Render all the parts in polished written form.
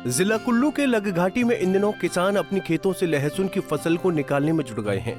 जिला कुल्लू के लग घाटी में इन दिनों किसान अपनी खेतों से लहसुन की फसल को निकालने में जुट गए हैं।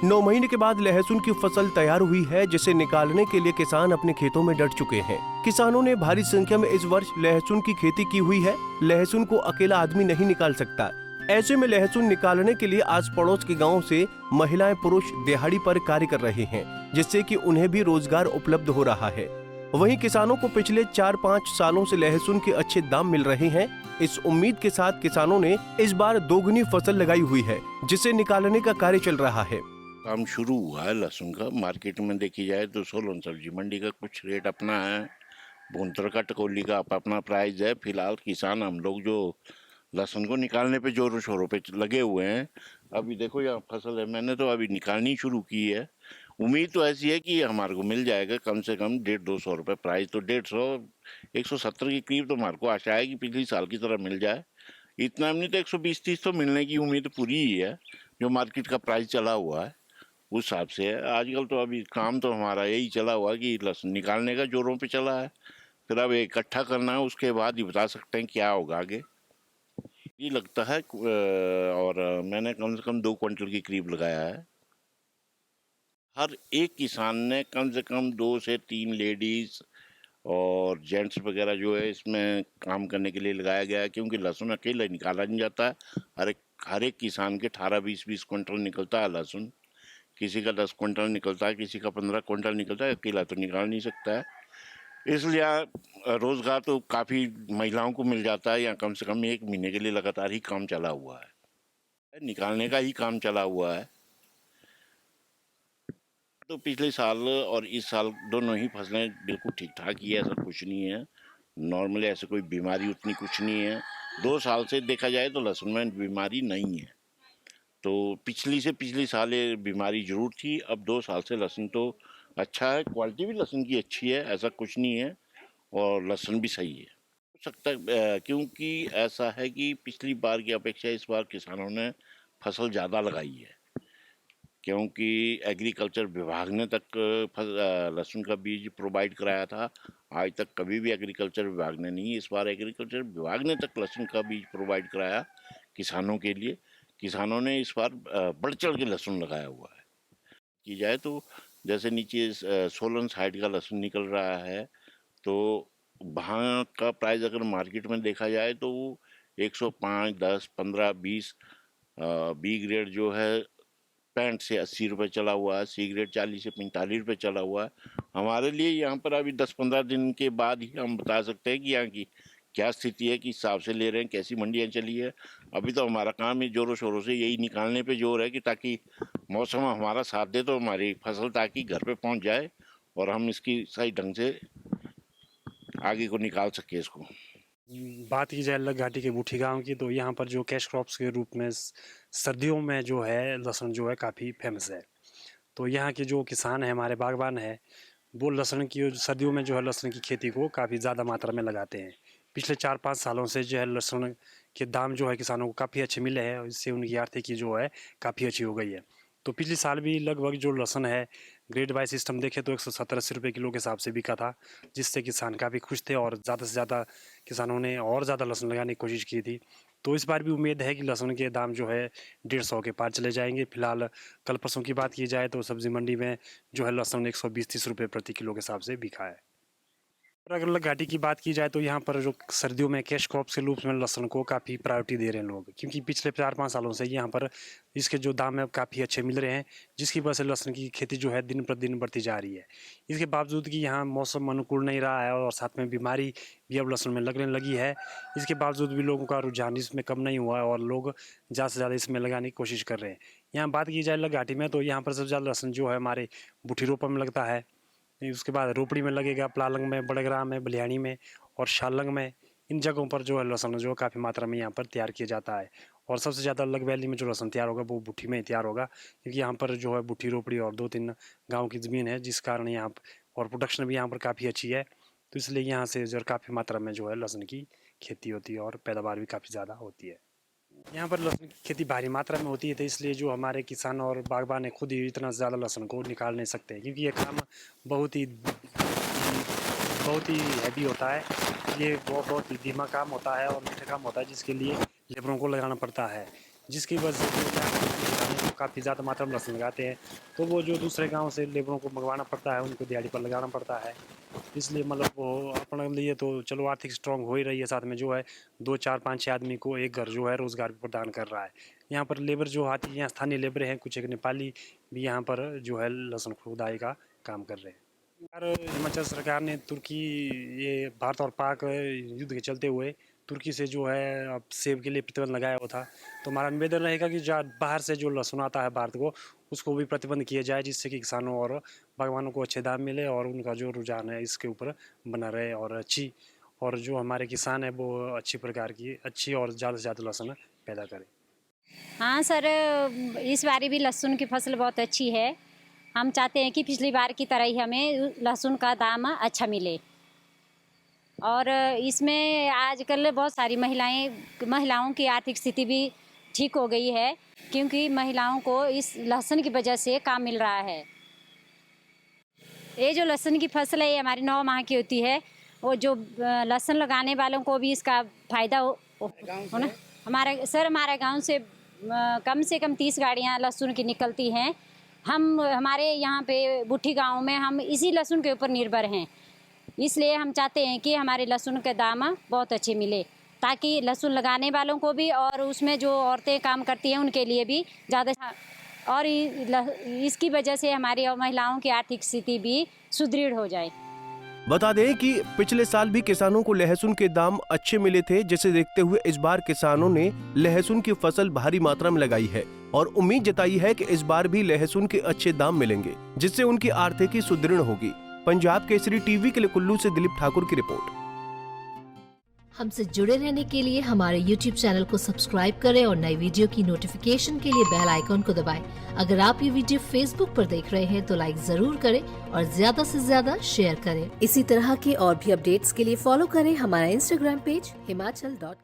9 महीने के बाद लहसुन की फसल तैयार हुई है, जिसे निकालने के लिए किसान अपने खेतों में डट चुके हैं। किसानों ने भारी संख्या में इस वर्ष लहसुन की खेती की हुई है। लहसुन को अकेला आदमी नहीं निकाल सकता। ऐसे में लहसुन निकालने के लिए आस पड़ोस के गाँव से महिलाएं पुरुष दिहाड़ी पर कार्य कर रहे हैं, जिससे कि उन्हें भी रोजगार उपलब्ध हो रहा है। वहीं किसानों को पिछले 4-5 सालों से लहसुन के अच्छे दाम मिल रहे हैं। इस उम्मीद के साथ किसानों ने इस बार दोगुनी फसल लगाई हुई है, जिसे निकालने का कार्य चल रहा है। काम शुरू हुआ है लहसुन का। मार्केट में देखी जाए तो सोलन सब्जी मंडी का कुछ रेट अपना है, भुंतर का टकोली का अपना प्राइस है। फिलहाल किसान हम लोग जो लहसुन को निकालने पे जोरों शोरों पे लगे हुए हैं। अभी देखो यहाँ फसल है, मैंने तो अभी निकालनी शुरू की है। उम्मीद तो ऐसी है कि हमारे को मिल जाएगा कम से कम 150-200 रुपये प्राइस। तो 150 170 के करीब तो हमारे को आशा है कि पिछली साल की तरह मिल जाए। इतना नहीं तो 120-130 तो मिलने की उम्मीद पूरी ही है, जो मार्केट का प्राइस चला हुआ है उस हिसाब से है। आजकल तो अभी काम तो हमारा यही चला हुआ कि लहसुन निकालने का जोरों पे चला है। फिर अब इकट्ठा करना है, उसके बाद ही बता सकते हैं क्या होगा आगे। ये लगता है और मैंने कम से कम 2 क्विंटल की करीब लगाया है। हर एक किसान ने कम से कम 2 से 3 लेडीज और जेंट्स वगैरह जो है इसमें काम करने के लिए लगाया गया है, क्योंकि लहसुन अकेले निकाला नहीं जाता है। हर एक किसान के 18-20 क्विंटल निकलता है लहसुन। किसी का 10 क्विंटल निकलता है, किसी का 15 क्विंटल निकलता है। अकेला तो निकाल नहीं सकता है। इसलिए रोजगार तो काफ़ी महिलाओं को मिल जाता है। या कम से कम 1 महीने के लिए लगातार ही काम चला हुआ है, निकालने का ही काम चला हुआ है। तो पिछले साल और इस साल दोनों ही फसलें बिल्कुल ठीक ठाक ही है, ऐसा कुछ नहीं है। नॉर्मली ऐसे कोई बीमारी उतनी कुछ नहीं है। 2 साल से देखा जाए तो लहसुन में बीमारी नहीं है। तो पिछली साल ये बीमारी जरूर थी। अब 2 साल से लहसुन तो अच्छा है, क्वालिटी भी लहसुन की अच्छी है, ऐसा कुछ नहीं है। और लहसुन भी सही है। हो सकता है क्योंकि ऐसा है कि पिछली बार की अपेक्षा इस बार किसानों ने फसल ज़्यादा लगाई है, क्योंकि एग्रीकल्चर विभाग ने तक लहसुन का बीज प्रोवाइड कराया था। आज तक कभी भी एग्रीकल्चर विभाग ने नहीं, इस बार एग्रीकल्चर विभाग ने तक लहसुन का बीज प्रोवाइड कराया किसानों के लिए। किसानों ने इस बार बढ़ चढ़ के लहसुन लगाया हुआ है। की जाए तो जैसे नीचे सोलन साइड का लहसुन निकल रहा है, तो वहाँ का प्राइस अगर मार्केट में देखा जाए तो वो 105, 10, 15, 20 बी ग्रेड जो है 65 से 80 रुपये चला हुआ है। सी ग्रेड 40 से 45 रुपये चला हुआ है। हमारे लिए यहाँ पर अभी 10-15 दिन के बाद ही हम बता सकते हैं कि यहाँ की क्या स्थिति है, किस हिसाब से ले रहे हैं, कैसी मंडियाँ चली है। अभी तो हमारा काम ही जोरों शोरों से यही निकालने पे जोर है कि ताकि मौसम हमारा साथ दे तो हमारी फसल ताकि घर पे पहुँच जाए और हम इसकी सही ढंग से आगे को निकाल सके इसको। बात की जाए लग घाटी के बूठी गांव की, तो यहाँ पर जो कैश क्रॉप्स के रूप में सर्दियों में जो है लहसुन जो है काफ़ी फेमस है। तो यहाँ के जो किसान हैं, हमारे बागबान हैं, वो लहसुन की सर्दियों में जो है लहसुन की खेती को काफ़ी ज़्यादा मात्रा में लगाते हैं। पिछले 4-5 सालों से जो है लहसुन के दाम जो है किसानों को काफ़ी अच्छे मिले हैं, और इससे उनकी आर्थिकी जो है काफ़ी अच्छी हो गई है। तो पिछले साल भी लगभग जो लहसुन है ग्रेड वाइज सिस्टम देखे तो 170-80 रुपये किलो के हिसाब से बिका था, जिससे किसान काफ़ी खुश थे और ज़्यादा से ज़्यादा किसानों ने और ज़्यादा लहसुन लगाने की कोशिश की थी। तो इस बार भी उम्मीद है कि लहसुन के दाम जो है 150 के पार चले जाएंगे। फिलहाल कल परसों की बात की जाए तो सब्जी मंडी में जो है लहसुन 120-130 रुपये प्रति किलो के हिसाब से बिका है। और अगर घाटी की बात की जाए तो यहाँ पर जो सर्दियों में कैश क्रॉप्स के रूप में लहसुन को काफ़ी प्रायोरिटी दे रहे हैं लोग, क्योंकि पिछले 4-5 सालों से यहाँ पर इसके जो दाम है काफ़ी अच्छे मिल रहे हैं, जिसकी वजह से लहसुन की खेती जो है दिन प्रतिदिन बढ़ती जा रही है। इसके बावजूद कि यहाँ मौसम अनुकूल नहीं रहा है और साथ में बीमारी भी अब लहसुन में लगने लगी है, इसके बावजूद भी लोगों का रुझान इसमें कम नहीं हुआ है और लोग ज़्यादा से ज़्यादा इसमें लगाने की कोशिश कर रहे हैं। यहाँ बात की जाए लग घाटी में तो यहाँ पर सबसे ज़्यादा लहसुन जो है हमारे बूठी रोपा में लगता है, उसके बाद रोपड़ी में लगेगा, प्लालंग में, बड़ग्राम में, बलियानी में और शालंग में। इन जगहों पर जो है लहसुन जो काफ़ी मात्रा में यहाँ पर तैयार किया जाता है। और सबसे ज़्यादा लग वैली में जो लहसुन तैयार होगा वो बूठी में ही तैयार होगा, क्योंकि यहाँ पर जो है बूठी, रोपड़ी और 2-3 गाँव की ज़मीन है, जिस कारण यहाँ और प्रोडक्शन भी यहाँ पर काफ़ी अच्छी है। तो इसलिए यहाँ से जो काफ़ी मात्रा में जो है लहसुन की खेती होती है और पैदावार भी काफ़ी ज़्यादा होती है। यहाँ पर लहसुन की खेती भारी मात्रा में होती है, तो इसलिए जो हमारे किसान और बागबान है खुद ही इतना ज़्यादा लहसुन को निकाल नहीं सकते, क्योंकि ये काम बहुत ही बहुत ही हैवी होता है। ये बहुत ही धीमा काम होता है और मीठा काम होता है, जिसके लिए लेबरों को लगाना पड़ता है, जिसकी वजह से जो काफ़ी ज़्यादा मात्रा में लहसुन लगाते हैं, तो वो जो दूसरे गांव से लेबरों को मंगवाना पड़ता है, उनको दिहाड़ी पर लगाना पड़ता है। इसलिए मतलब वो अपने लिए तो चलो आर्थिक स्ट्रॉन्ग हो ही रही है, साथ में जो है 2, 4, 5, 6 आदमी को एक घर जो है रोज़गार भी प्रदान कर रहा है। यहाँ पर लेबर जो आती है, यहाँ स्थानीय लेबर हैं, कुछ एक नेपाली भी यहाँ पर जो है लहसुन खुदाई का काम कर रहे हैं। हिमाचल सरकार ने तुर्की, ये भारत और पाक युद्ध के चलते हुए तुर्की से जो है अब सेब के लिए प्रतिबंध लगाया हुआ था, तो हमारा निवेदन रहेगा कि बाहर से जो लहसुन आता है भारत को, उसको भी प्रतिबंध किया जाए, जिससे कि किसानों और बागवानों को अच्छे दाम मिले और उनका जो रुझान है इसके ऊपर बना रहे, और जो हमारे किसान है वो अच्छी प्रकार की अच्छी और ज़्यादा से ज़्यादा लहसुन पैदा करें। हाँ सर, इस बार भी लहसुन की फसल बहुत अच्छी है। हम चाहते हैं कि पिछली बार की तरह ही हमें लहसुन का दाम अच्छा मिले, और इसमें आजकल बहुत सारी महिलाओं की आर्थिक स्थिति भी ठीक हो गई है, क्योंकि महिलाओं को इस लहसुन की वजह से काम मिल रहा है। ये जो लहसुन की फसल है ये हमारी 9 माह की होती है, वो जो लहसुन लगाने वालों को भी इसका फ़ायदा हो ना। हमारे गांव से कम 30 गाड़ियां लहसुन की निकलती हैं। हमारे यहाँ पे बुट्ठी गांव में हम इसी लहसुन के ऊपर निर्भर हैं, इसलिए हम चाहते हैं कि हमारे लहसुन के दाम बहुत अच्छे मिले, ताकि लहसुन लगाने वालों को भी और उसमें जो औरतें काम करती हैं उनके लिए भी ज़्यादा, और इसकी वजह से हमारी महिलाओं की आर्थिक स्थिति भी सुदृढ़ हो जाए। बता दें कि पिछले साल भी किसानों को लहसुन के दाम अच्छे मिले थे, जिसे देखते हुए इस बार किसानों ने लहसुन की फसल भारी मात्रा में लगाई है और उम्मीद जताई है कि इस बार भी लहसुन के अच्छे दाम मिलेंगे, जिससे उनकी आर्थिकी सुदृढ़ होगी। पंजाब केसरी टीवी के लिए कुल्लू से दिलीप ठाकुर की रिपोर्ट। हमसे जुड़े रहने के लिए हमारे YouTube चैनल को सब्सक्राइब करें और नई वीडियो की नोटिफिकेशन के लिए बेल आइकॉन को दबाएं। अगर आप ये वीडियो Facebook पर देख रहे हैं तो लाइक जरूर करें और ज्यादा से ज्यादा शेयर करें। इसी तरह के और भी अपडेट्स के लिए फॉलो करें हमारा Instagram पेज himachal.ke।